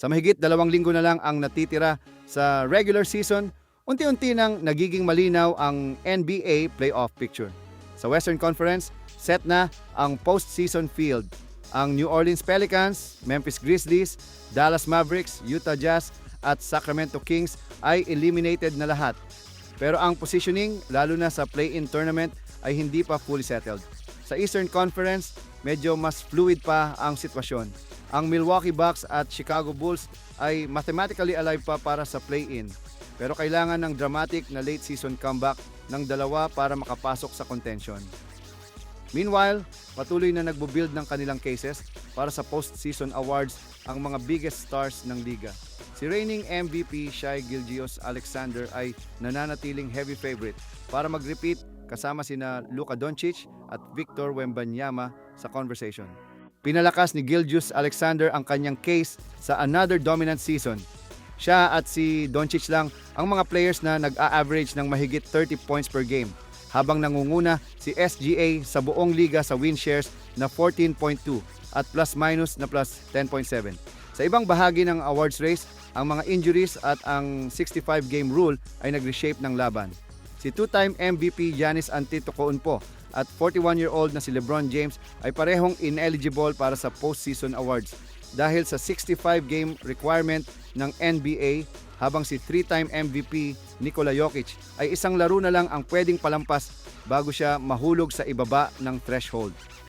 Sa mahigit 2 linggo na lang ang natitira sa regular season, unti-unti nang nagiging malinaw ang NBA playoff picture. Sa Western Conference, set na ang postseason field. Ang New Orleans Pelicans, Memphis Grizzlies, Dallas Mavericks, Utah Jazz at Sacramento Kings ay eliminated na lahat. Pero ang positioning, lalo na sa play-in tournament, ay hindi pa fully settled. Sa Eastern Conference, medyo mas fluid pa ang sitwasyon. Ang Milwaukee Bucks at Chicago Bulls ay mathematically alive pa para sa play-in. Pero kailangan ng dramatic na late season comeback ng dalawa para makapasok sa contention. Meanwhile, patuloy na nagbo-build ng kanilang cases para sa postseason awards ang mga biggest stars ng liga. Si reigning MVP Shai Gilgeous-Alexander ay nananatiling heavy favorite para mag-repeat kasama sina Luka Doncic at Victor Wembanyama sa conversation. Pinalakas ni Gilgeous-Alexander ang kanyang case sa another dominant season. Siya at si Doncic lang ang mga players na nag-a-average ng mahigit 30 points per game, habang nangunguna si SGA sa buong liga sa win shares na 14.2 at plus-minus na plus 10.7. Sa ibang bahagi ng awards race, ang mga injuries at ang 65-game rule ay nag-reshape ng laban. Si two-time MVP Giannis Antetokounmpo at 41-year-old na si LeBron James ay parehong ineligible para sa postseason awards dahil sa 65-game requirement ng NBA, habang si 3-time MVP Nikola Jokic ay isang laro na lang ang pwedeng palampas bago siya mahulog sa ibaba ng threshold.